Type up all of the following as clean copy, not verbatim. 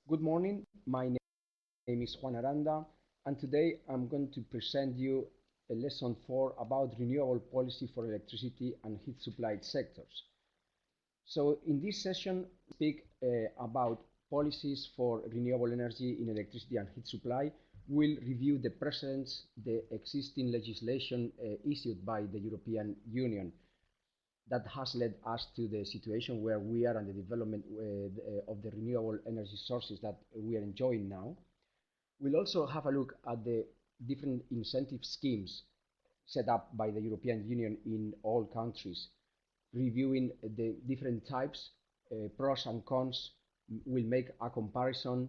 Good morning. My name is Juan Aranda, and today I'm going to present you a lesson 4 about renewable policy for electricity and heat supply sectors. So in this session, we speak about policies for renewable energy in electricity and heat supply. We'll review the precedents, the existing legislation issued by the European Union that has led us to the situation where we are and the development of the renewable energy sources that we are enjoying now. We'll also have a look at the different incentive schemes set up by the European Union in all countries, reviewing the different types, pros and cons. We'll make a comparison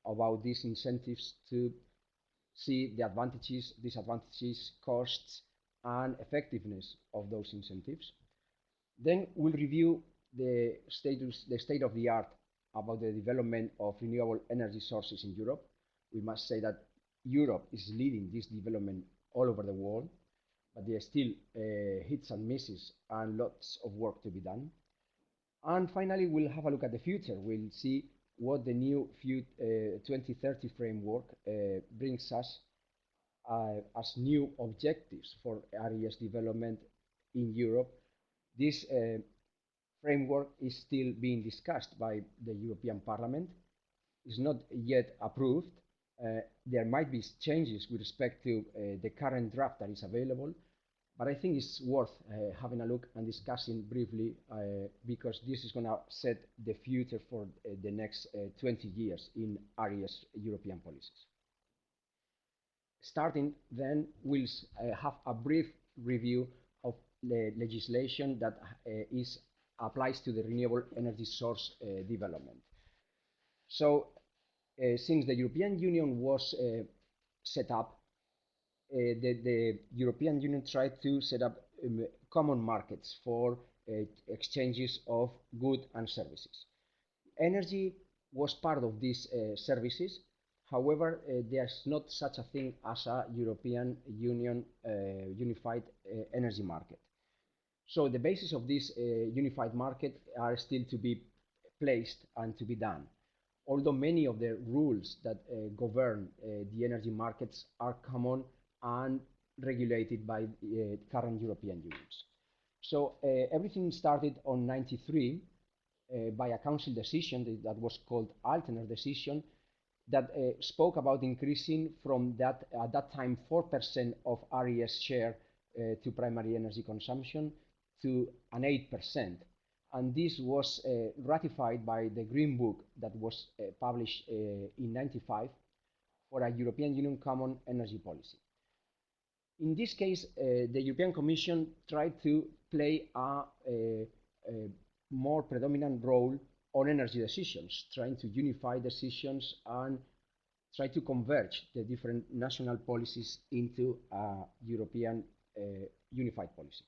about these incentives to see the advantages, disadvantages, costs, and effectiveness of those incentives. Then we'll review the state of the art about the development of renewable energy sources in Europe. We must say that Europe is leading this development all over the world, but there are still hits and misses and lots of work to be done. And finally, we'll have a look at the future. We'll see what the new 2030 framework brings us as new objectives for RES development in Europe. This framework is still being discussed by the European Parliament. It's not yet approved. There might be changes with respect to the current draft that is available, but I think it's worth having a look and discussing briefly because this is going to set the future for the next 20 years in RES European policies. Starting then, we'll have a brief review of the legislation that applies to the renewable energy source development. So, since the European Union was set up, the European Union tried to set up common markets for exchanges of goods and services. Energy was part of these services. However, there's not such a thing as a European Union unified energy market. So the basis of this unified market are still to be placed and to be done. Although many of the rules that govern the energy markets are common and regulated by current European unions. So everything started on 93 by a council decision that was called Altena decision that spoke about increasing from that, at that time, 4% of RES share to primary energy consumption to an 8%. And this was ratified by the Green Book that was published in 95 for a European Union Common Energy Policy. In this case, the European Commission tried to play a more predominant role on energy decisions, trying to unify decisions and try to converge the different national policies into a European unified policy.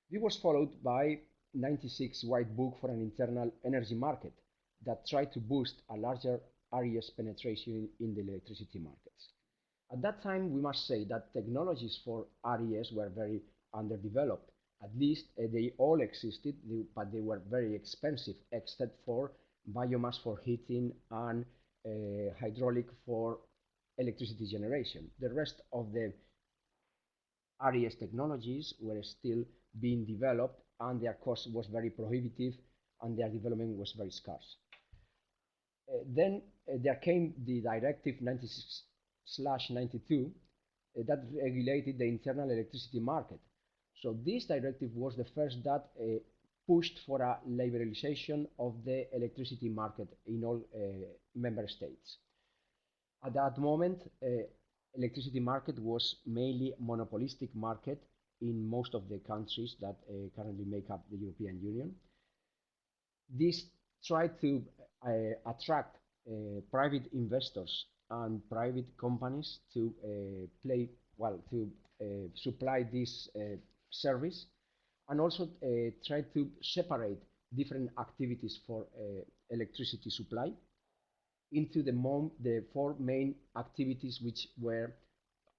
This was followed by 96 White Book for an Internal Energy Market that tried to boost a larger RES penetration in the electricity markets. At that time, we must say that technologies for RES were very underdeveloped. At least they all existed, but they were very expensive, except for biomass for heating and hydraulic for electricity generation. The rest of the RES technologies were still being developed, and their cost was very prohibitive, and their development was very scarce. Then there came the Directive 96/92 that regulated the internal electricity market. So this directive was the first that pushed for a liberalization of the electricity market in all member states. At that moment, electricity market was mainly monopolistic market in most of the countries that currently make up the European Union. This tried to attract private investors and private companies to supply this service, and also try to separate different activities for electricity supply into the four main activities, which were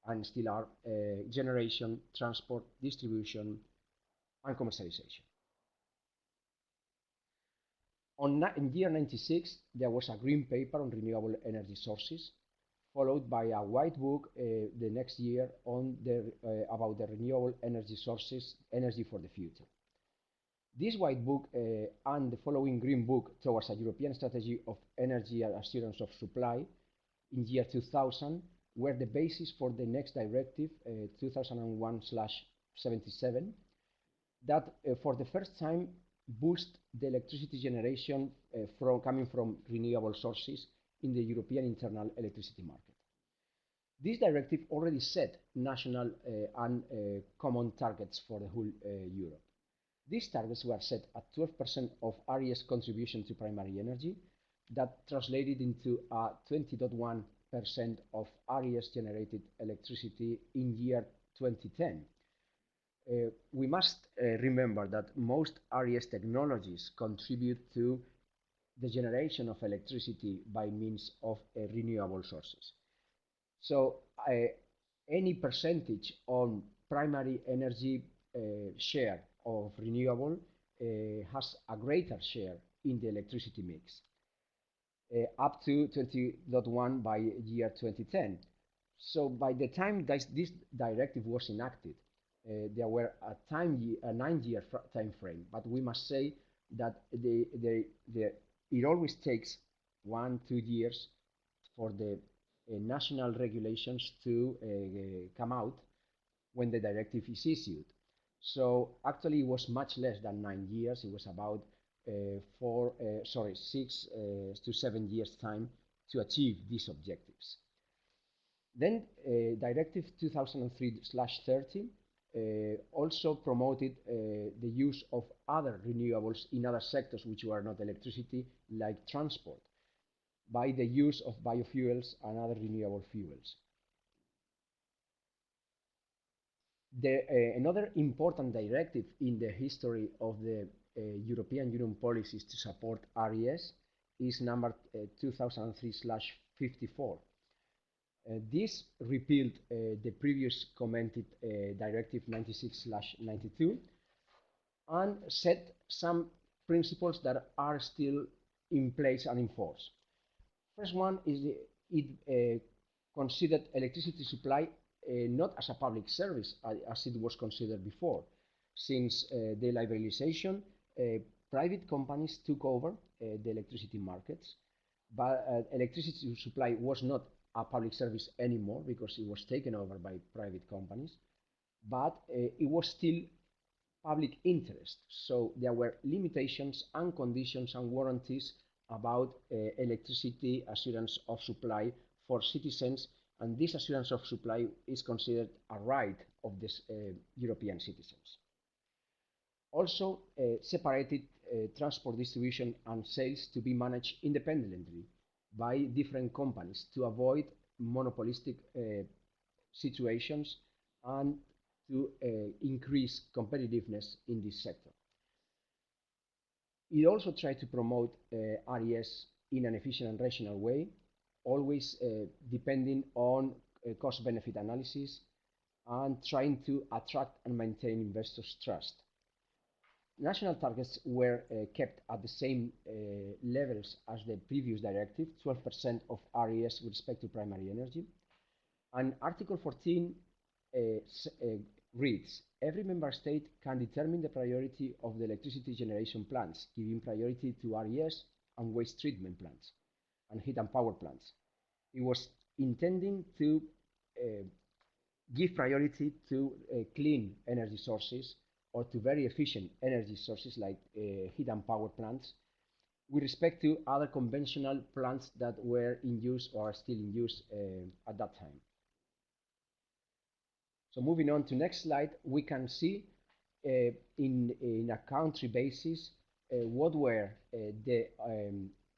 and still are generation, transport, distribution, and commercialization. In year 96, there was a green paper on renewable energy sources, followed by a white book the next year on about the renewable energy sources, energy for the future. This white book and the following green book towards a European strategy of energy and assurance of supply in year 2000 were the basis for the next directive, 2001/77, that for the first time boost the electricity generation coming from renewable sources in the European internal electricity market. This directive already set national and common targets for the whole Europe. These targets were set at 12% of RES contribution to primary energy, that translated into a 20.1% of RES generated electricity in year 2010. We must remember that most RES technologies contribute to the generation of electricity by means of renewable sources. So any percentage on primary energy share of renewable has a greater share in the electricity mix, up to 20.1 by year 2010. So by the time this directive was enacted, there were a 9-year time frame, but we must say that it always takes 1-2 years for the national regulations to come out when the directive is issued. So actually it was much less than 9 years. It was about 6 to 7 years time to achieve these objectives. Then Directive 2003/30 also promoted the use of other renewables in other sectors which were not electricity, like transport, by the use of biofuels and other renewable fuels. Another important directive in the history of the European Union policies to support RES is number 2003/54. This repealed the previous commented Directive 96/92 and set some principles that are still in place and in force. First one is it considered electricity supply not as a public service as it was considered before. Since the liberalization, private companies took over the electricity markets, but electricity supply was not a public service anymore because it was taken over by private companies, but it was still public interest. So there were limitations and conditions and warranties about electricity assurance of supply for citizens, and this assurance of supply is considered a right of these European citizens. Also separated transport distribution and sales to be managed independently by different companies to avoid monopolistic situations and to increase competitiveness in this sector. It also tried to promote RES in an efficient and rational way, always depending on cost-benefit analysis and trying to attract and maintain investors' trust. National targets were kept at the same levels as the previous directive, 12% of RES with respect to primary energy. And Article 14 reads, every member state can determine the priority of the electricity generation plants, giving priority to RES and waste treatment plants and heat and power plants. It was intending to give priority to clean energy sources or to very efficient energy sources like heat and power plants with respect to other conventional plants that were in use or are still in use at that time. So moving on to next slide, we can see in a country basis what were the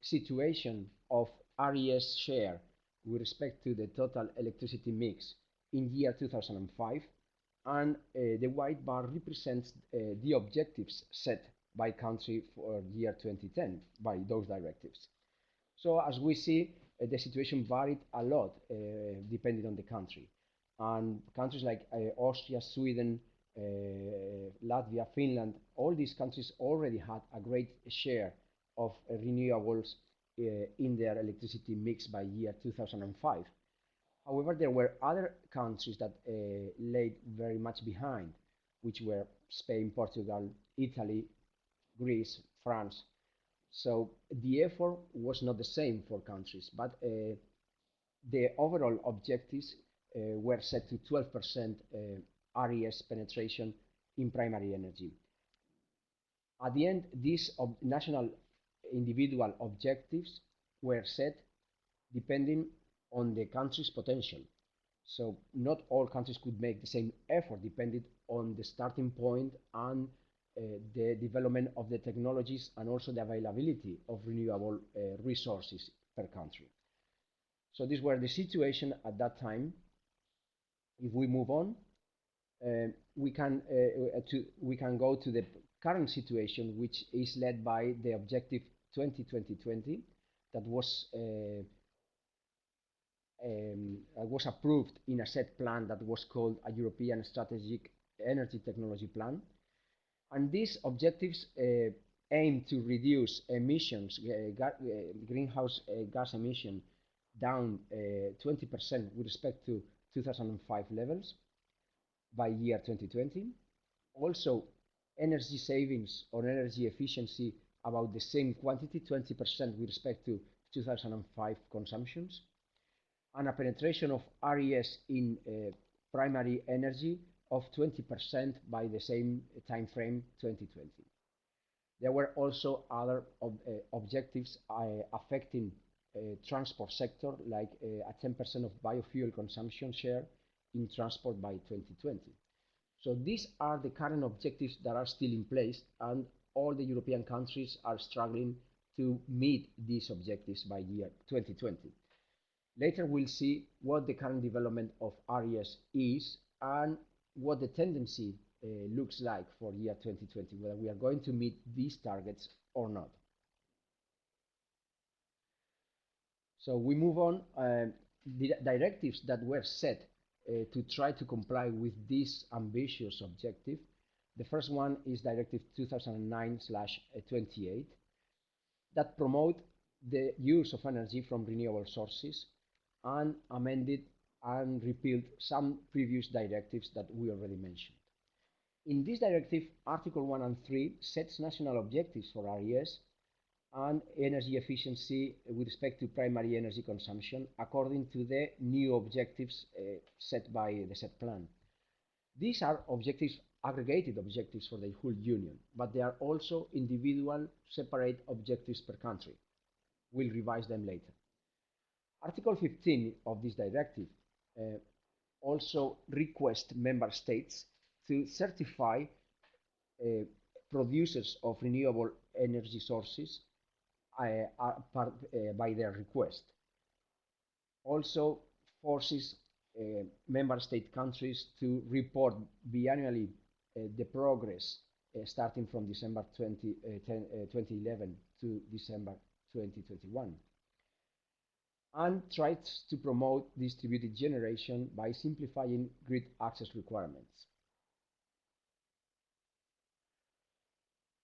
situation of RES share with respect to the total electricity mix in year 2005, and the white bar represents the objectives set by country for year 2010 by those directives. So as we see, the situation varied a lot depending on the country. And countries like Austria, Sweden, Latvia, Finland, all these countries already had a great share of renewables in their electricity mix by year 2005. However, there were other countries that laid very much behind, which were Spain, Portugal, Italy, Greece, France. So the effort was not the same for countries, but the overall objectives were set to 12% RES penetration in primary energy. At the end, these national individual objectives were set depending on the country's potential. So not all countries could make the same effort depending on the starting point and the development of the technologies and also the availability of renewable resources per country. So these were the situation at that time. If we move on, we can go to the current situation, which is led by the objective 20-20-20 that was approved in a set plan that was called a European Strategic Energy Technology Plan. And these objectives aim to reduce emissions, greenhouse gas emission, down 20% with respect to 2005 levels by year 2020. Also, energy savings or energy efficiency about the same quantity, 20% with respect to 2005 consumptions, and a penetration of RES in primary energy of 20% by the same time frame, 2020. There were also other objectives affecting transport sector, like a 10% of biofuel consumption share in transport by 2020. So these are the current objectives that are still in place, and all the European countries are struggling to meet these objectives by year 2020. Later we'll see what the current development of RES is and what the tendency looks like for year 2020, whether we are going to meet these targets or not. So we move on. The directives that were set to try to comply with this ambitious objective. The first one is Directive 2009/28 that promote the use of energy from renewable sources and amended and repealed some previous directives that we already mentioned. In this directive, Article 1 and 3 sets national objectives for RES and energy efficiency with respect to primary energy consumption according to the new objectives set by the set plan. These are objectives, aggregated objectives for the whole Union, but they are also individual separate objectives per country. We'll revise them later. Article 15 of this directive also requests member states to certify producers of renewable energy sources by their request. Also forces member state countries to report biannually the progress starting from December 2011 to December 2021, and tries to promote distributed generation by simplifying grid access requirements.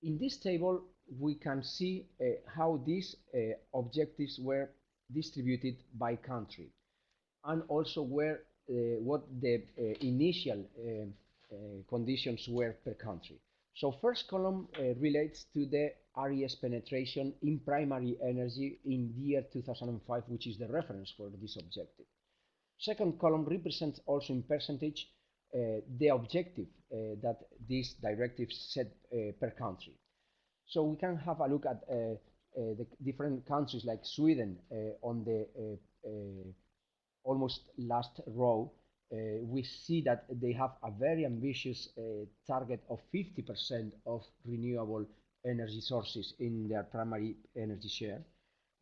In this table, we can see how these objectives were distributed by country, and also where what the initial conditions were per country. So first column relates to the RES penetration in primary energy in the year 2005, which is the reference for this objective. Second column represents also in percentage the objective that these directives set per country. So we can have a look at the different countries like Sweden on the almost last row. We see that they have a very ambitious target of 50% of renewable energy sources in their primary energy share,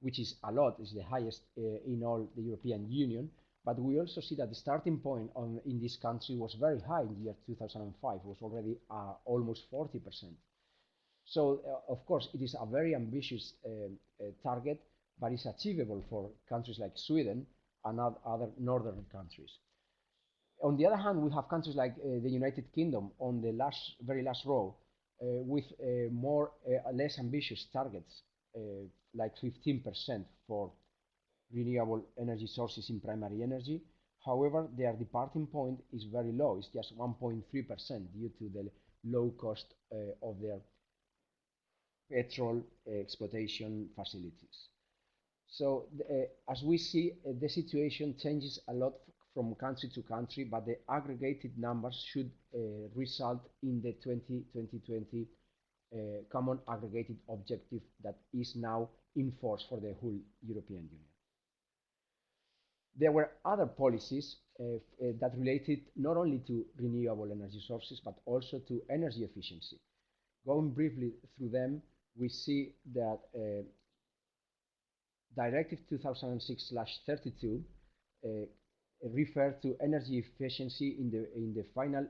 which is a lot, is the highest in all the European Union. But we also see that the starting point in this country was very high in the year 2005, it was already almost 40%. So, of course, it is a very ambitious target, but it's achievable for countries like Sweden and other northern countries. On the other hand, we have countries like the United Kingdom on the very last row with less ambitious targets. like 15% for renewable energy sources in primary energy. However, their departing point is very low. It's just 1.3% due to the low cost of their petrol exploitation facilities. So as we see, the situation changes a lot from country to country, but the aggregated numbers should result in the 2020 common aggregated objective that is now in force for the whole European Union. There were other policies that related not only to renewable energy sources, but also to energy efficiency. Going briefly through them, we see that Directive 2006/32 refer to energy efficiency in the final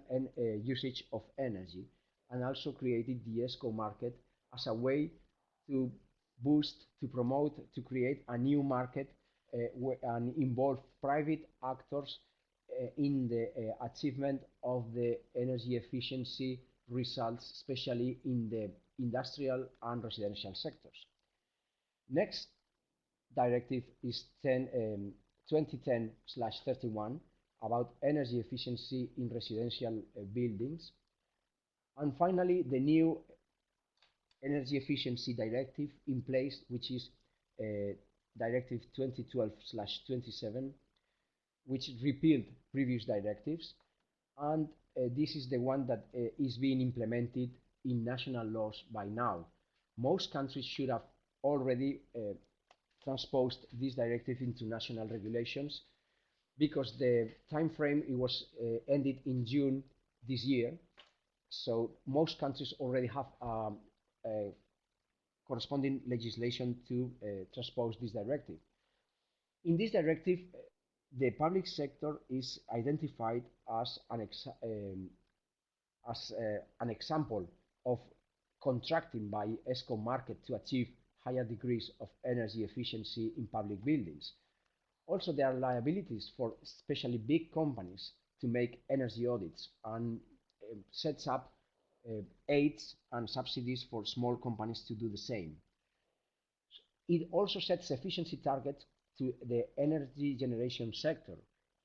usage of energy, and also created the ESCO market as a way to boost, to promote, to create a new market and involve private actors in the achievement of the energy efficiency results, especially in the industrial and residential sectors. Next directive is 2010/31 about energy efficiency in residential buildings. And finally, the new energy efficiency directive in place, which is Directive 2012/27, which repealed previous directives. And this is the one that is being implemented in national laws by now. Most countries should have already transposed this directive into national regulations, because the time frame it was ended in June this year. So most countries already have corresponding legislation to transpose this directive. In this directive, the public sector is identified as an example of contracting by ESCO market to achieve higher degrees of energy efficiency in public buildings. Also, there are liabilities for especially big companies to make energy audits, and sets up aids and subsidies for small companies to do the same. It also sets efficiency targets to the energy generation sector.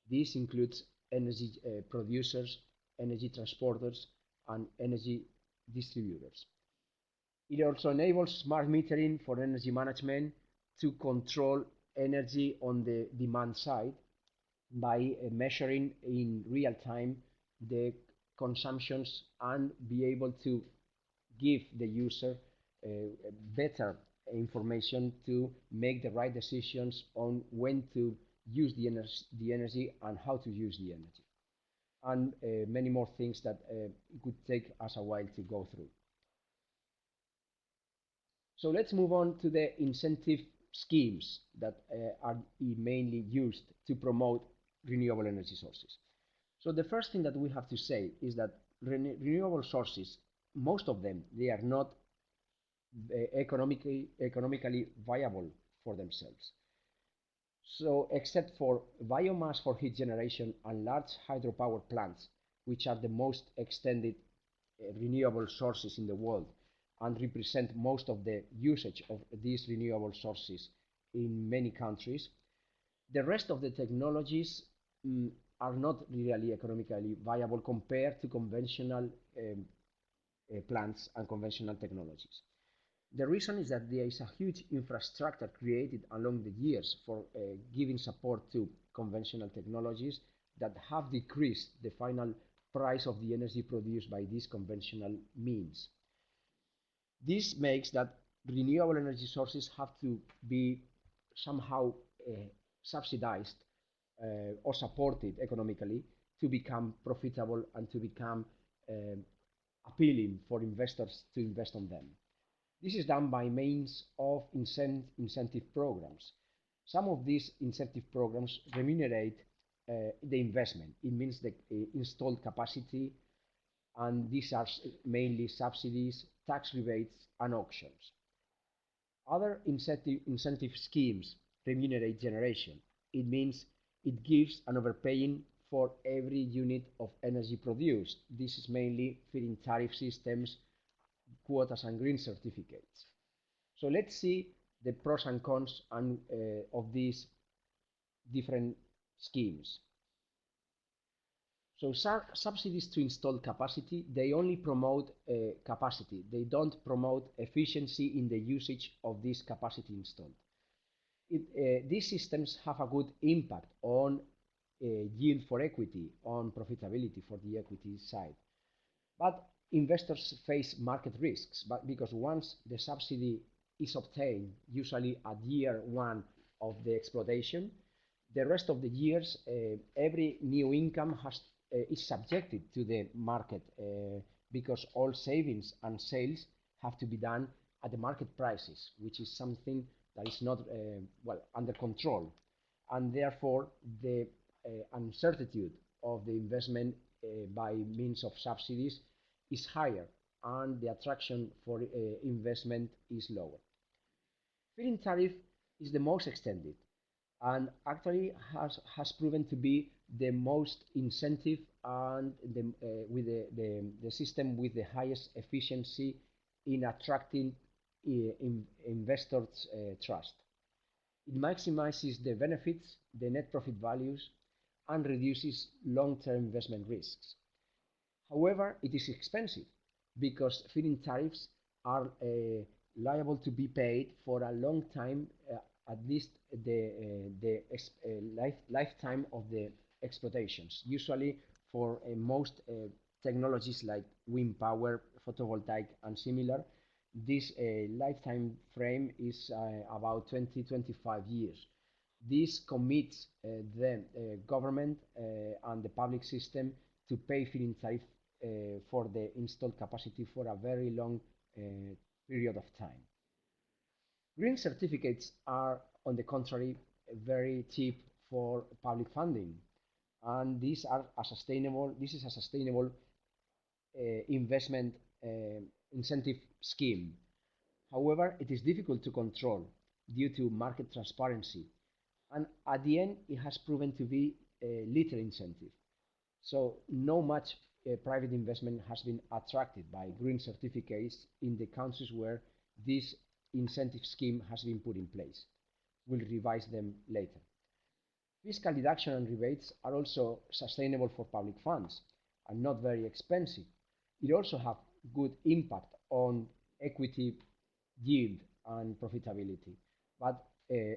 This includes energy producers, energy transporters, and energy distributors. It also enables smart metering for energy management to control energy on the demand side by measuring in real time the consumptions and be able to give the user better information to make the right decisions on when to use the energy and how to use the energy, and many more things that it could take us a while to go through. So let's move on to the incentive schemes that are mainly used to promote renewable energy sources. So the first thing that we have to say is that renewable sources, most of them, they are not economically viable for themselves. So except for biomass for heat generation and large hydropower plants, which are the most extended renewable sources in the world and represent most of the usage of these renewable sources in many countries, the rest of the technologies are not really economically viable compared to conventional plants and conventional technologies. The reason is that there is a huge infrastructure created along the years for giving support to conventional technologies that have decreased the final price of the energy produced by these conventional means. This makes that renewable energy sources have to be somehow subsidized or supported economically to become profitable and to become appealing for investors to invest on them. This is done by means of incentive programs. Some of these incentive programs remunerate the investment. It means the installed capacity, and these are mainly subsidies, tax rebates, and auctions. Other incentive schemes remunerate generation. It means it gives an overpaying for every unit of energy produced. This is mainly feed-in tariff systems, quotas, and green certificates. So let's see the pros and cons of these different schemes. So subsidies to install capacity, they only promote capacity. They don't promote efficiency in the usage of this capacity installed. These systems have a good impact on yield for equity, on profitability for the equity side. But investors face market risks, because once the subsidy is obtained, usually at year one of the exploitation, the rest of the years, every new income is subjected to the market, because all savings and sales have to be done at the market prices, which is something that is not well under control, and therefore the uncertainty of the investment by means of subsidies is higher, and the attraction for investment is lower. Feed-in tariff is the most extended, and actually has proven to be the most incentive and with the system with the highest efficiency in attracting investors' trust. It maximizes the benefits, the net profit values, and reduces long-term investment risks. However, it is expensive because feed-in tariffs are liable to be paid for a long time, at least the lifetime of the exploitations. Usually for most technologies like wind power, photovoltaic, and similar, this lifetime frame is about 20-25 years. This commits the government and the public system to pay feed-in tariff for the installed capacity for a very long period of time. Green certificates are, on the contrary, very cheap for public funding, and these are a sustainable. This is a sustainable investment incentive scheme. However, it is difficult to control due to market transparency, and at the end, it has proven to be little incentive. So, no much private investment has been attracted by green certificates in the countries where this incentive scheme has been put in place. We'll revise them later. Fiscal deduction and rebates are also sustainable for public funds and not very expensive. It also have good impact on equity yield and profitability. But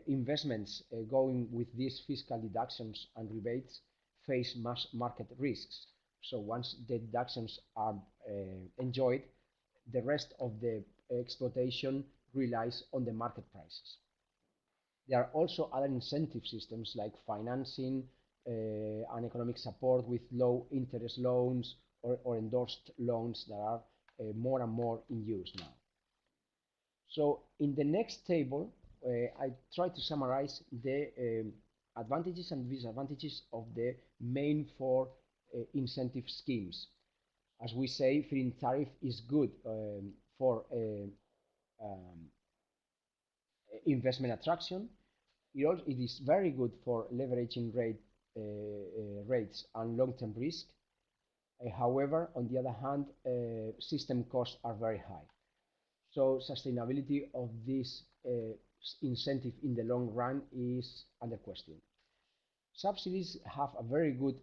investments going with these fiscal deductions and rebates face mass market risks. So once the deductions are enjoyed, the rest of the exploitation relies on the market prices. There are also other incentive systems like financing and economic support with low interest loans or endorsed loans that are more and more in use now. So in the next table, I try to summarize the advantages and disadvantages of the main four incentive schemes. As we say, feed-in tariff is good for investment attraction. It is very good for leveraging rates and long-term risk. However, on the other hand, system costs are very high. So sustainability of this incentive in the long run is under question. Subsidies have a very good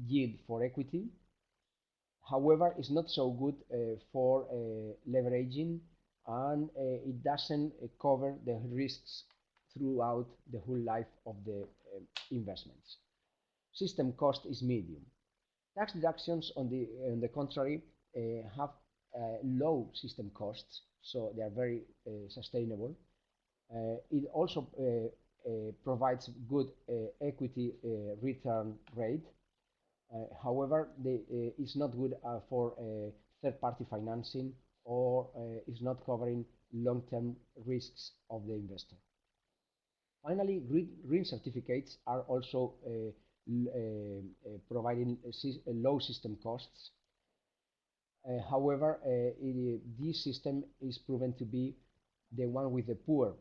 yield for equity. However, it's not so good for leveraging, and it doesn't cover the risks throughout the whole life of the investments. System cost is medium. Tax deductions, on the contrary, have low system costs, so they are very sustainable. It also provides good equity return rate. However, it's not good for third-party financing, or is not covering long-term risks of the investor. Finally, green certificates are also providing low system costs. However, this system is proven to be the one with the poorer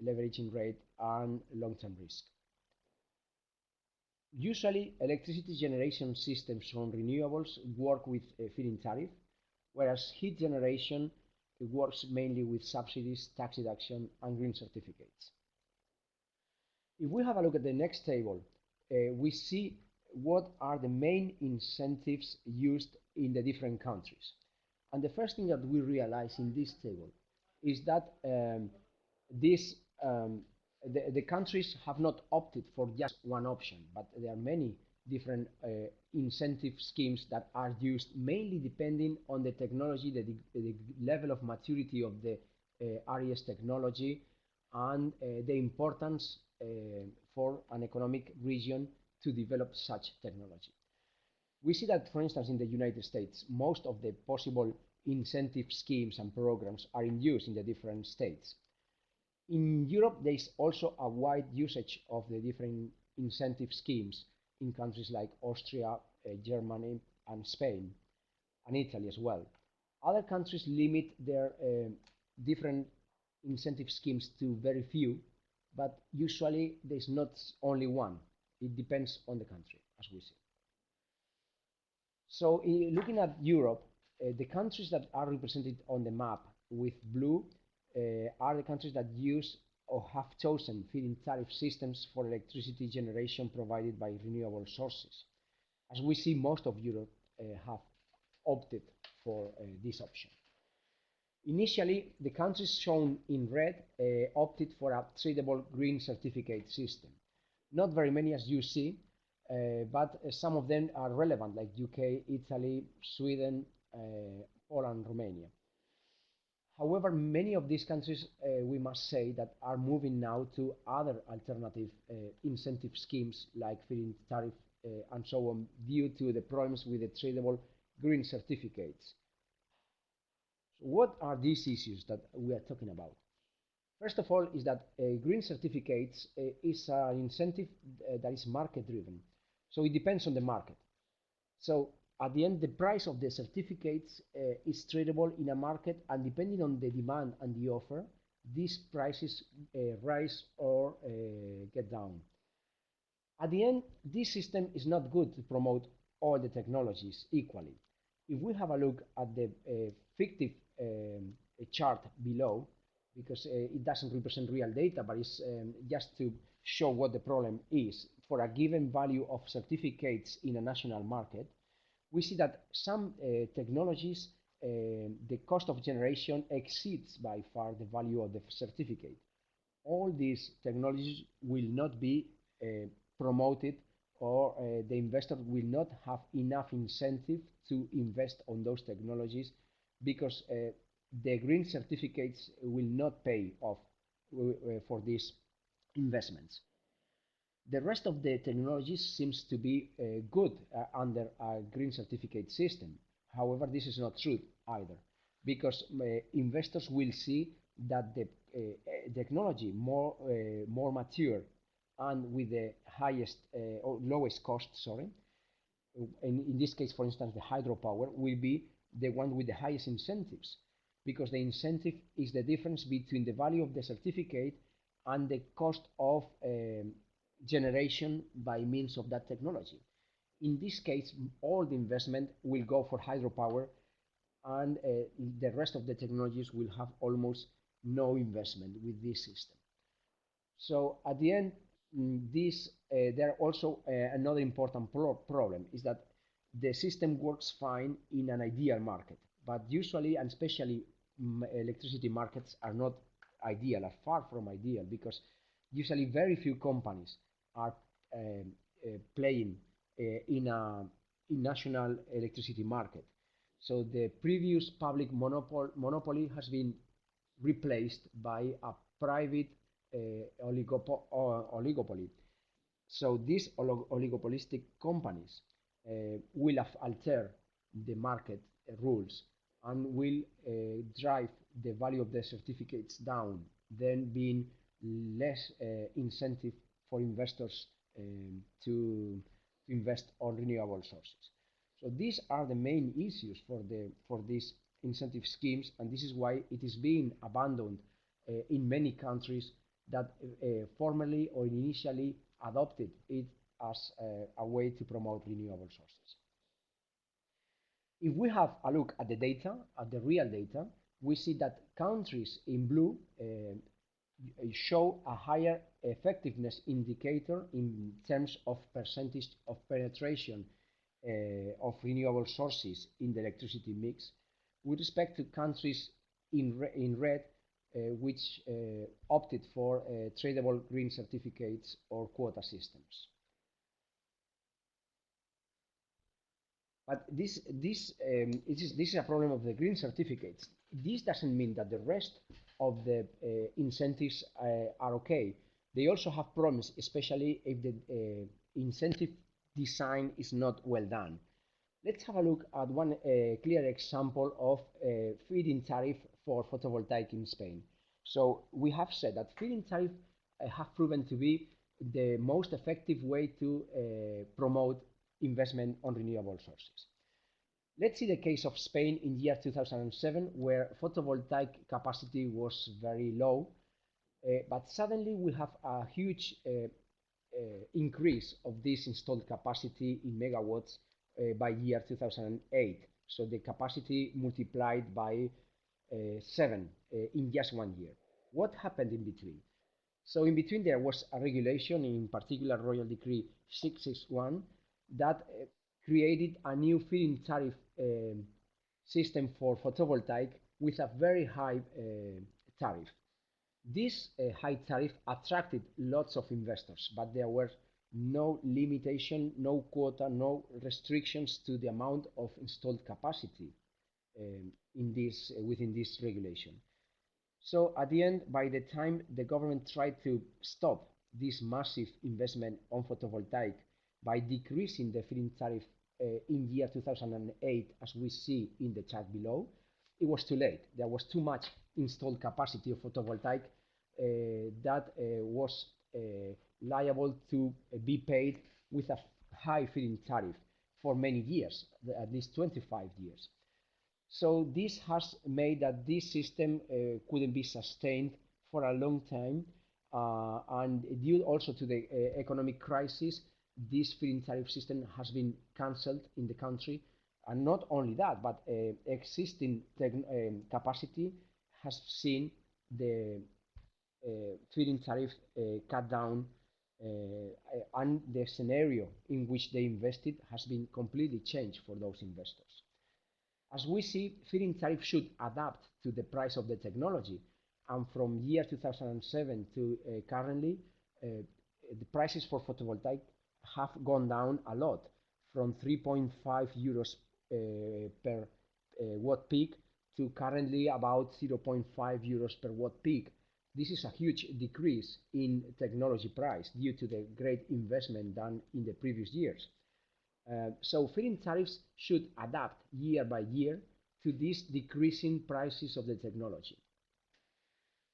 leveraging rate and long-term risk. Usually, electricity generation systems from renewables work with feed-in tariff, whereas heat generation it works mainly with subsidies, tax deduction, and green certificates. If we have a look at the next table, we see what are the main incentives used in the different countries. And the first thing that we realize in this table is that this, the countries have not opted for just one option, but there are many different incentive schemes that are used mainly depending on the technology, the level of maturity of the RES technology, and the importance for an economic region to develop such technology. We see that, for instance, in the United States, most of the possible incentive schemes and programs are in use in the different states. In Europe, there is also a wide usage of the different incentive schemes in countries like Austria, Germany, and Spain, and Italy as well. Other countries limit their different incentive schemes to very few, but usually there's not only one. It depends on the country, as we see. So looking at Europe, the countries that are represented on the map with blue are the countries that use or have chosen feed-in tariff systems for electricity generation provided by renewable sources. As we see, most of Europe have opted for this option. Initially, the countries shown in red opted for a tradable green certificate system. Not very many, as you see, but some of them are relevant, like UK, Italy, Sweden, Poland, Romania. However, many of these countries, we must say, that are moving now to other alternative incentive schemes like feed-in tariff and so on, due to the problems with the tradable green certificates. What are these issues that we are talking about? First of all, is that green certificates is an incentive that is market-driven. So it depends on the market. So at the end, the price of the certificates is tradable in a market, and depending on the demand and the offer, these prices rise or get down. At the end, this system is not good to promote all the technologies equally. If we have a look at the fictive chart below, because it doesn't represent real data, but it's just to show what the problem is. For a given value of certificates in a national market, we see that some technologies, the cost of generation exceeds by far the value of the certificate. All these technologies will not be promoted, or the investor will not have enough incentive to invest on those technologies, because the green certificates will not pay off for these investments. The rest of the technologies seems to be good under a green certificate system. However, this is not true either, because investors will see that the technology more mature and with the highest or lowest cost, sorry, in this case, for instance, the hydropower will be the one with the highest incentives, because the incentive is the difference between the value of the certificate and the cost of generation by means of that technology. In this case, all the investment will go for hydropower, and the rest of the technologies will have almost no investment with this system. So at the end, there are also another important problem is that the system works fine in an ideal market, but usually, and especially electricity markets, are not ideal, are far from ideal, because usually very few companies are playing in a national electricity market. So the previous public monopoly has been replaced by a private oligopoly. So these oligopolistic companies will alter the market rules and will drive the value of the certificates down, then being less incentive for investors to invest on renewable sources. So these are the main issues for these incentive schemes, and this is why it is being abandoned in many countries that formally or initially adopted it as a way to promote renewable sources. If we have a look at the data, at the real data, we see that countries in blue show a higher effectiveness indicator in terms of percentage of penetration of renewable sources in the electricity mix with respect to countries in red which opted for tradable green certificates or quota systems. But this is a problem of the green certificates. This doesn't mean that the rest of the incentives are okay. They also have problems, especially if the incentive design is not well done. Let's have a look at one clear example of feed-in tariff for photovoltaic in Spain. So we have said that feed-in tariff have proven to be the most effective way to promote investment on renewable sources. Let's see the case of Spain in year 2007, where photovoltaic capacity was very low, but suddenly we have a huge increase of this installed capacity in megawatts by year 2008. So the capacity multiplied by 7 in just 1 year. What happened in between? So in between there was a regulation, in particular Royal Decree 661, that created a new feed-in tariff system for photovoltaic with a very high tariff. This high tariff attracted lots of investors, but there were no limitation, no quota, no restrictions to the amount of installed capacity within this regulation. So at the end, by the time the government tried to stop this massive investment on photovoltaic by decreasing the feed-in tariff in year 2008, as we see in the chart below, it was too late. There was too much installed capacity of photovoltaic that was liable to be paid with a high feed-in tariff for many years, at least 25 years. So this has made that this system couldn't be sustained for a long time, and due also to the economic crisis, this feed-in tariff system has been cancelled in the country. And not only that, but existing capacity has seen the feed-in tariff cut down, and the scenario in which they invested has been completely changed for those investors. As we see, feed-in tariff should adapt to the price of the technology, and from year 2007 to currently, the prices for photovoltaic have gone down a lot, from 3.5 euros per watt peak to currently about 0.5 euros per watt peak. This is a huge decrease in technology price due to the great investment done in the previous years. So feed-in tariffs should adapt year by year to these decreasing prices of the technology.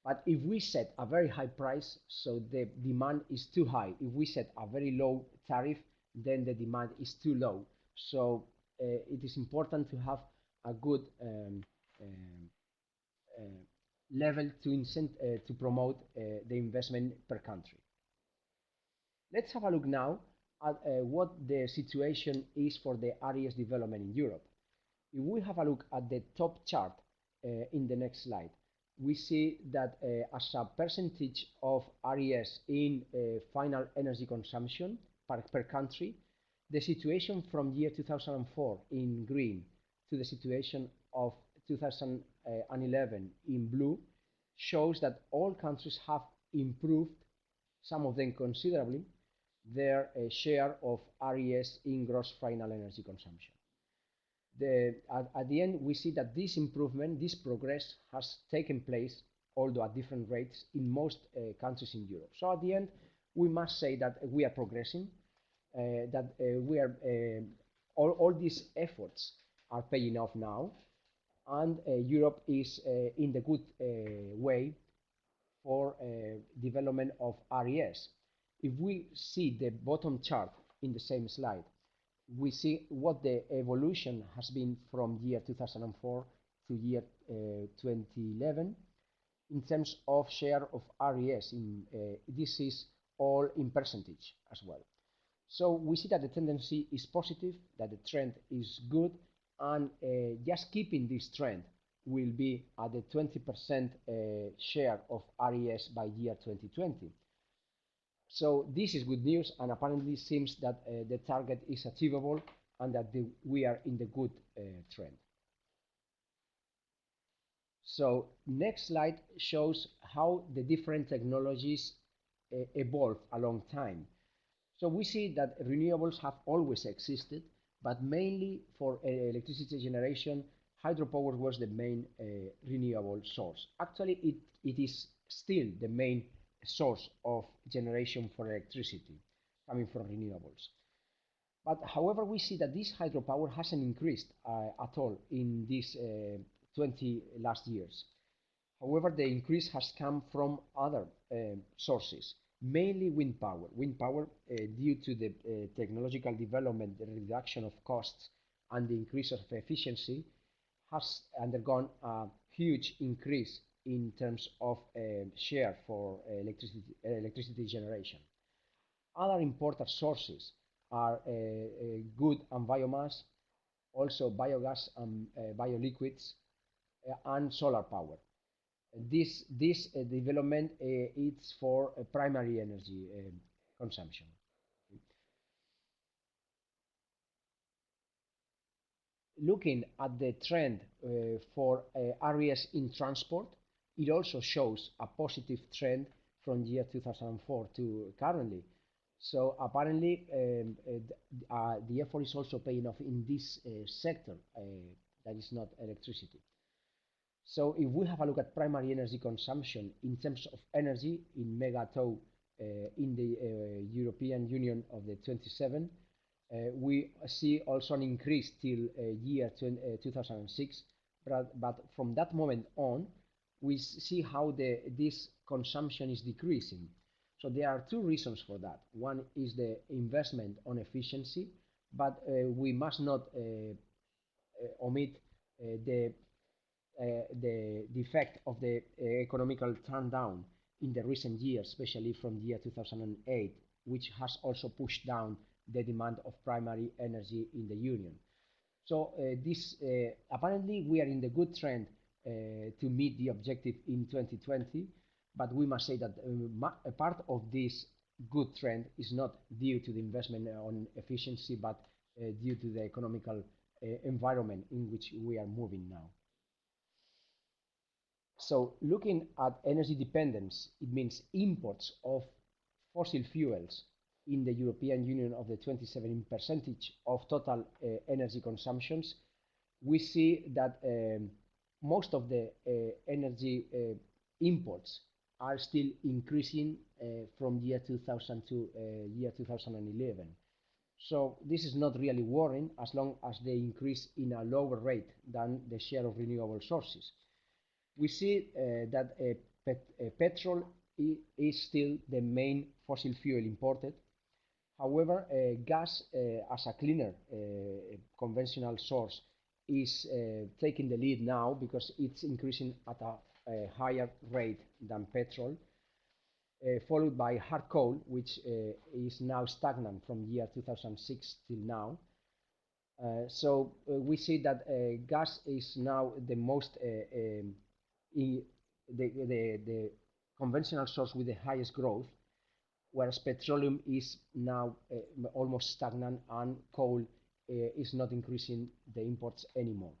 But if we set a very high price, so the demand is too high. If we set a very low tariff, then the demand is too low. So it is important to have a good level to promote the investment per country. Let's have a look now at what the situation is for the RES development in Europe. If we have a look at the top chart in the next slide, we see that as a percentage of RES in final energy consumption per country, the situation from year 2004 in green to the situation of 2011 in blue shows that all countries have improved, some of them considerably, their share of RES in gross final energy consumption. At the end, we see that this improvement, this progress has taken place, although at different rates, in most countries in Europe. So at the end, we must say that we are progressing, that all these efforts are paying off now, and Europe is in the good way for development of RES. If we see the bottom chart in the same slide, we see what the evolution has been from year 2004 to year 2011 in terms of share of RES. This is all in percentage as well. So we see that the tendency is positive, that the trend is good, and just keeping this trend will be at the 20% share of RES by year 2020. So this is good news, and apparently seems that the target is achievable and that we are in the good trend. So next slide shows how the different technologies evolve along time. So we see that renewables have always existed, but mainly for electricity generation, hydropower was the main renewable source. Actually, it is still the main source of generation for electricity coming from renewables. But however, we see that this hydropower hasn't increased at all in these 20 last years. However, the increase has come from other sources, mainly wind power. Wind power, due to the technological development, the reduction of costs, and the increase of efficiency, has undergone a huge increase in terms of share for electricity generation. Other important sources are wood and biomass, also biogas and bioliquids, and solar power. This development is for primary energy consumption. Looking at the trend for RES in transport, it also shows a positive trend from year 2004 to currently. So apparently the effort is also paying off in this sector that is not electricity. So if we have a look at primary energy consumption in terms of energy in megaton in the European Union of the 27, we see also an increase till year 2006, but from that moment on, we see how this consumption is decreasing. So there are two reasons for that. One is the investment on efficiency, but we must not omit the effect of the economical turndown in the recent years, especially from the year 2008, which has also pushed down the demand of primary energy in the Union. So apparently we are in the good trend to meet the objective in 2020, but we must say that a part of this good trend is not due to the investment on efficiency, but due to the economical environment in which we are moving now. So looking at energy dependence, it means imports of fossil fuels in the European Union of the 27 percentage of total energy consumptions. We see that most of the energy imports are still increasing from year 2000 to year 2011. So this is not really worrying as long as they increase in a lower rate than the share of renewable sources. We see that petrol is still the main fossil fuel imported. However, gas as a cleaner conventional source is taking the lead now because it's increasing at a higher rate than petrol, followed by hard coal, which is now stagnant from year 2006 till now. So we see that gas is now the most the conventional source with the highest growth, whereas petroleum is now almost stagnant and coal is not increasing the imports anymore.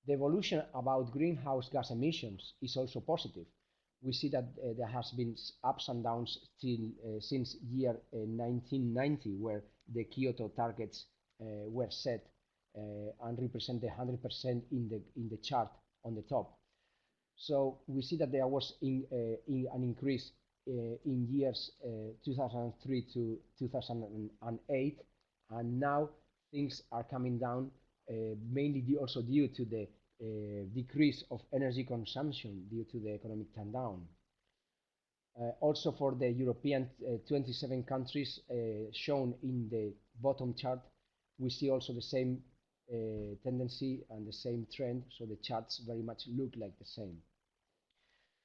The evolution about greenhouse gas emissions is also positive. We see that there has been ups and downs since year 1990, where the Kyoto targets were set and represent the 100% in the chart on the top. So we see that there was an increase in years 2003 to 2008, and now things are coming down, mainly also due to the decrease of energy consumption due to the economic turndown. Also for the European 27 countries shown in the bottom chart, we see also the same tendency and the same trend, so the charts very much look like the same.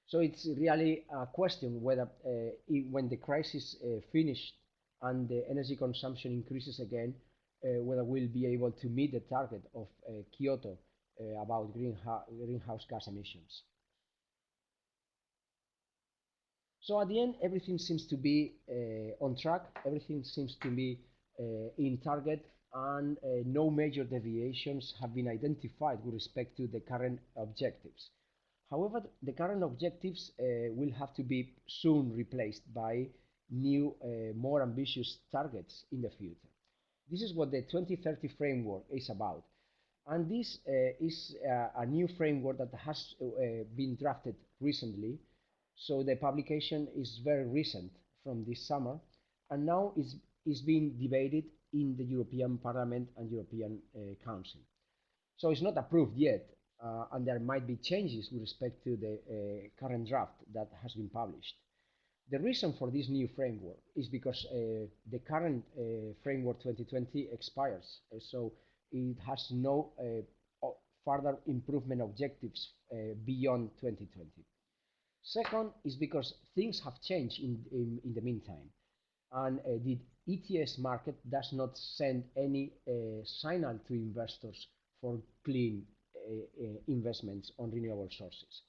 So it's really a question whether when the crisis finished and the energy consumption increases again, whether we'll be able to meet the target of Kyoto about greenhouse gas emissions. So at the end, everything seems to be on track, everything seems to be in target, and no major deviations have been identified with respect to the current objectives. However, the current objectives will have to be soon replaced by new, more ambitious targets in the future. This is what the 2030 framework is about. And this is a new framework that has been drafted recently. So the publication is very recent from this summer, and now is being debated in the European Parliament and European Council. So it's not approved yet, and there might be changes with respect to the current draft that has been published. The reason for this new framework is because the current framework 2020 expires, so it has no further improvement objectives beyond 2020. Second is because things have changed in the meantime, and the ETS market does not send any signal to investors for clean investments on renewable sources.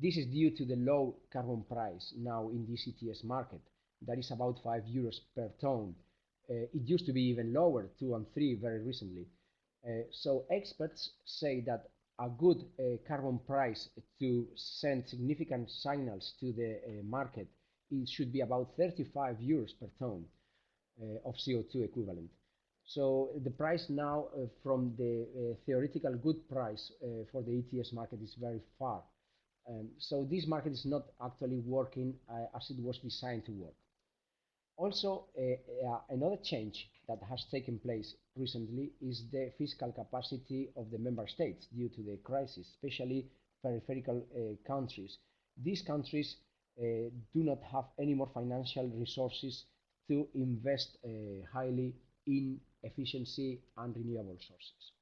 This is due to the low carbon price now in this ETS market. That is about 5 euros per ton. It used to be even lower, 2 and 3 very recently. So experts say that a good carbon price to send significant signals to the market, it should be about 35 euros per ton of CO2 equivalent. So the price now from the theoretical good price for the ETS market is very far. So this market is not actually working as it was designed to work. Also, another change that has taken place recently is the fiscal capacity of the member states due to the crisis, especially peripheral countries. These countries do not have any more financial resources to invest highly in efficiency and renewable sources.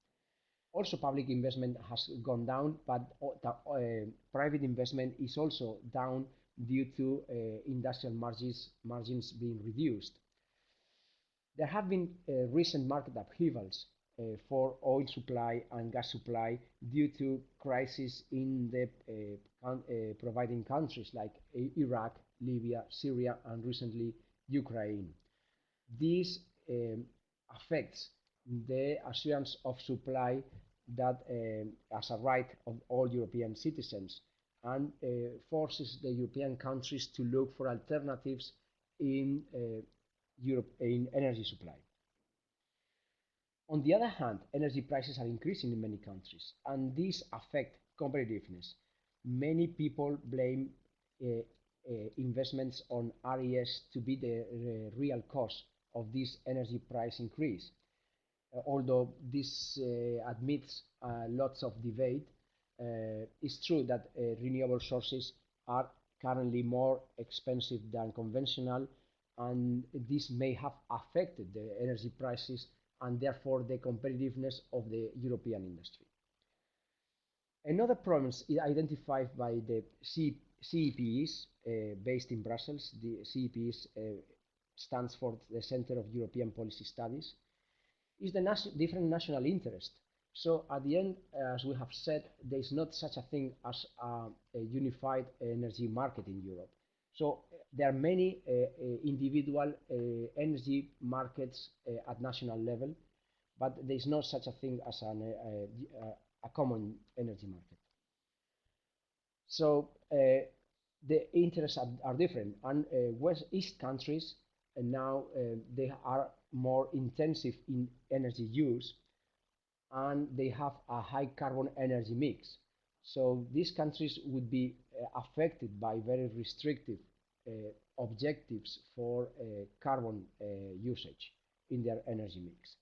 Also, public investment has gone down, but private investment is also down due to industrial margins being reduced. There have been recent market upheavals for oil supply and gas supply due to crises in the providing countries like Iraq, Libya, Syria, and recently Ukraine. This affects the assurance of supply that as a right of all European citizens, and forces the European countries to look for alternatives in Europe in energy supply. On the other hand, energy prices are increasing in many countries, and these affect competitiveness. Many people blame investments on RES to be the real cause of this energy price increase. Although this admits lots of debate, it's true that renewable sources are currently more expensive than conventional, and this may have affected the energy prices and therefore the competitiveness of the European industry. Another problem identified by the CEPs based in Brussels. The CEPs stands for the Center of European Policy Studies, is the different national interest. So at the end, as we have said, there is not such a thing as a unified energy market in Europe. So there are many individual energy markets at national level, but there is no such a thing as a common energy market. So the interests are different, and East countries now they are more intensive in energy use, and they have a high carbon energy mix. So these countries would be affected by very restrictive objectives for carbon usage in their energy mix.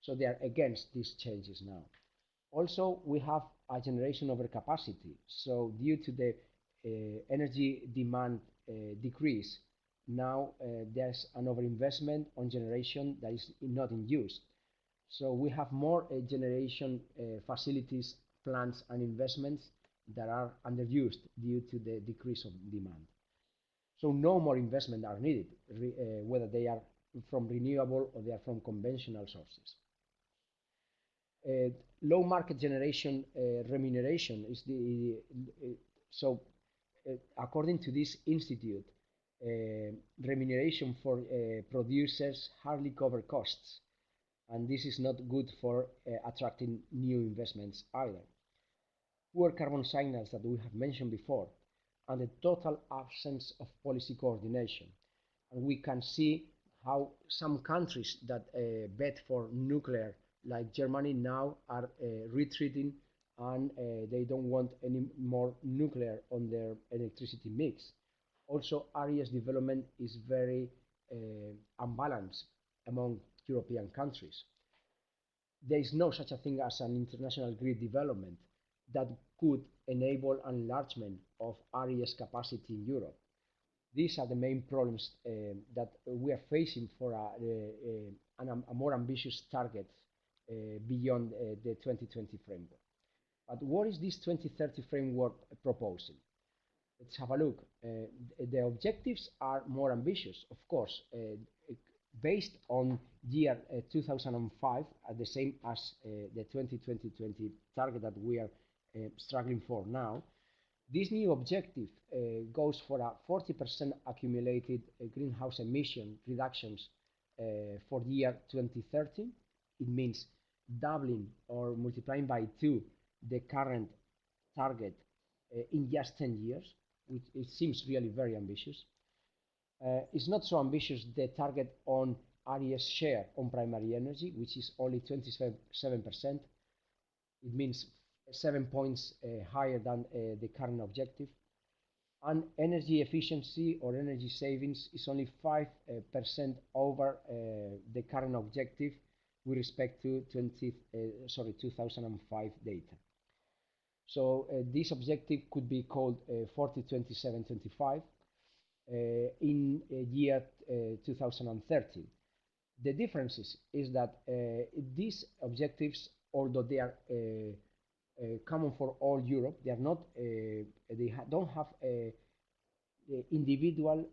So they are against these changes now. Also, we have a generation overcapacity. So due to the energy demand decrease, now there's an overinvestment on generation that is not in use. So we have more generation facilities, plants, and investments that are underused due to the decrease of demand. So no more investment are needed, whether they are from renewable or they are from conventional sources. Low market generation remuneration is so according to this institute, remuneration for producers hardly cover costs, and this is not good for attracting new investments either. Poor carbon signals that we have mentioned before, and the total absence of policy coordination. And we can see how some countries that bet for nuclear, like Germany, now are retreating, and they don't want any more nuclear on their electricity mix. Also, RES development is very unbalanced among European countries. There is no such a thing as an international grid development that could enable enlargement of RES capacity in Europe. These are the main problems that we are facing for a more ambitious target beyond the 2020 framework. But what is this 2030 framework proposing? Let's have a look. The objectives are more ambitious, of course, based on year 2005, the same as the 2020 target that we are struggling for now. This new objective goes for a 40% accumulated greenhouse emission reductions for the year 2030. It means doubling or multiplying by 2 the current target in just 10 years, which it seems really very ambitious. It's not so ambitious the target on RES share on primary energy, which is only 27%. It means 7 points higher than the current objective. And energy efficiency or energy savings is only 5% over the current objective with respect to 2005 data. So this objective could be called 40-27-25 in year 2030. The difference is that these objectives, although they are common for all Europe, they are not. Don't have individual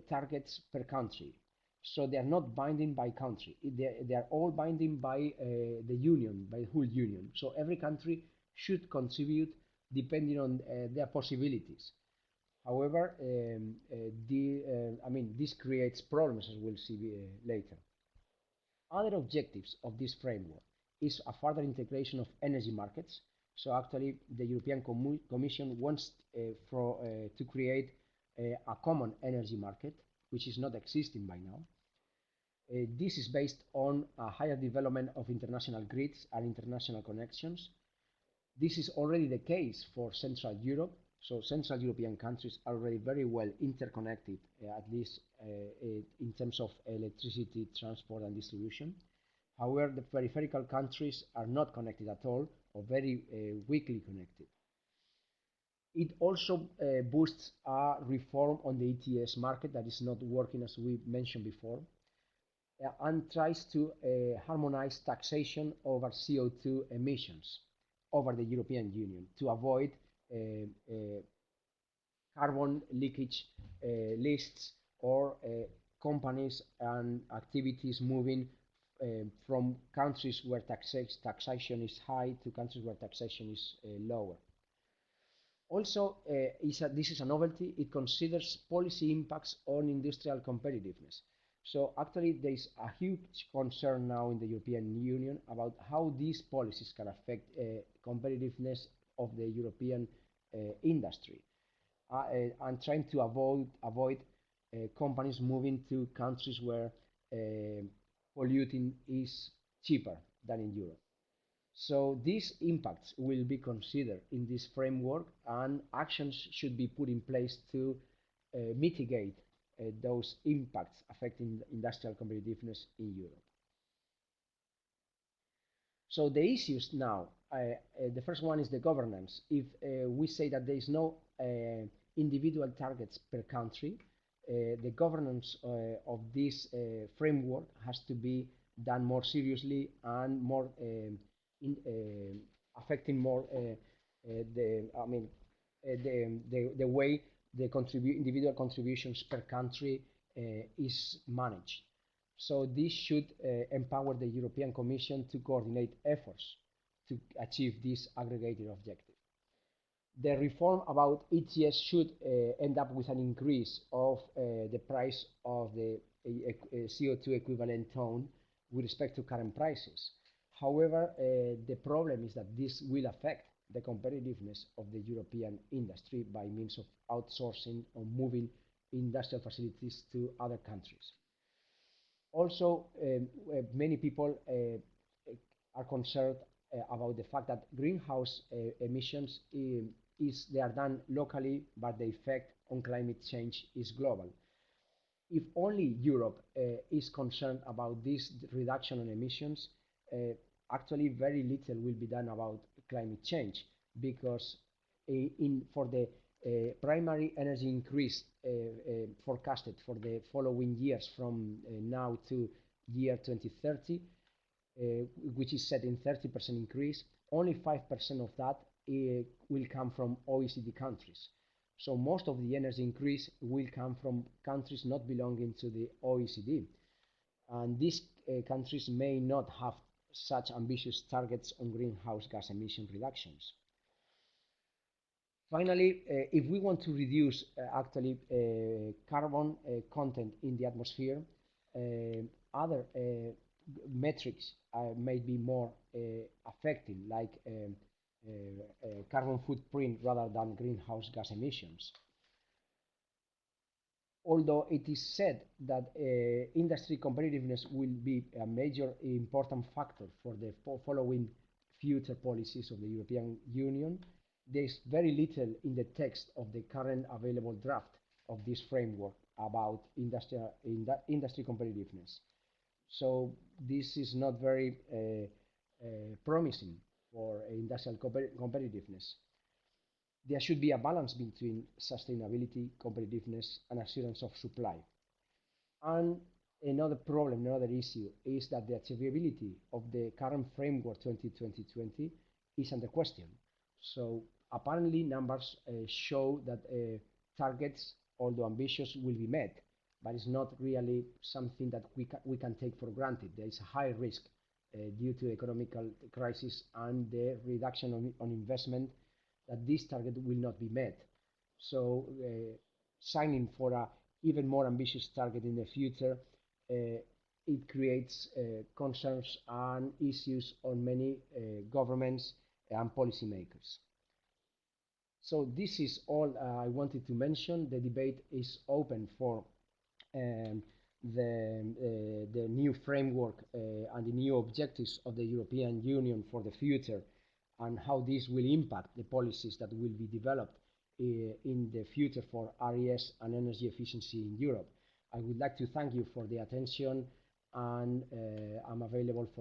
targets per country, so they are not binding by country. They are all binding by the union, by the whole union. So every country should contribute depending on their possibilities. However, this creates problems, as we'll see later. Other objectives of this framework is a further integration of energy markets. So actually, the European Commission wants to create a common energy market, which is not existing by now. This is based on a higher development of international grids and international connections. This is already the case for Central Europe. So Central European countries are already very well interconnected, at least in terms of electricity, transport, and distribution. However, the peripheral countries are not connected at all, or very weakly connected. It also boosts a reform on the ETS market that is not working, as we mentioned before, and tries to harmonize taxation over CO2 emissions over the European Union to avoid carbon leakage lists or companies and activities moving from countries where taxation is high to countries where taxation is lower. Also, this is a novelty. It considers policy impacts on industrial competitiveness. So actually, there is a huge concern now in the European Union about how these policies can affect competitiveness of the European industry, and trying to avoid companies moving to countries where polluting is cheaper than in Europe. So these impacts will be considered in this framework, and actions should be put in place to mitigate those impacts affecting industrial competitiveness in Europe. So the issues now, the first one is the governance. If we say that there is no individual targets per country, the governance of this framework has to be done more seriously and more affecting more the way the individual contributions per country is managed. So this should empower the European Commission to coordinate efforts to achieve this aggregated objective. The reform about ETS should end up with an increase of the price of the CO2 equivalent ton with respect to current prices. However, the problem is that this will affect the competitiveness of the European industry by means of outsourcing or moving industrial facilities to other countries. Also, many people are concerned about the fact that greenhouse emissions they are done locally, but the effect on climate change is global. If only Europe is concerned about this reduction in emissions, actually very little will be done about climate change, because for the primary energy increase forecasted for the following years from now to year 2030, which is set in 30% increase, only 5% of that will come from OECD countries. So most of the energy increase will come from countries not belonging to the OECD. And these countries may not have such ambitious targets on greenhouse gas emission reductions. Finally, if we want to reduce carbon content in the atmosphere, other metrics may be more affecting, like carbon footprint rather than greenhouse gas emissions. Although it is said that industry competitiveness will be a major important factor for the following future policies of the European Union, there is very little in the text of the current available draft of this framework about industry competitiveness. So this is not very promising for industrial competitiveness. There should be a balance between sustainability, competitiveness, and assurance of supply. And another problem, another issue, is that the achievability of the current framework 2020 is under question. So apparently numbers show that targets, although ambitious, will be met, but it's not really something that we can take for granted. There is a high risk due to economic crisis and the reduction on investment that this target will not be met. So signing for an even more ambitious target in the future, it creates concerns and issues on many governments and policymakers. So this is all I wanted to mention. The debate is open for the new framework and the new objectives of the European Union for the future, and how this will impact the policies that will be developed in the future for RES and energy efficiency in Europe. I would like to thank you for the attention, and I'm available for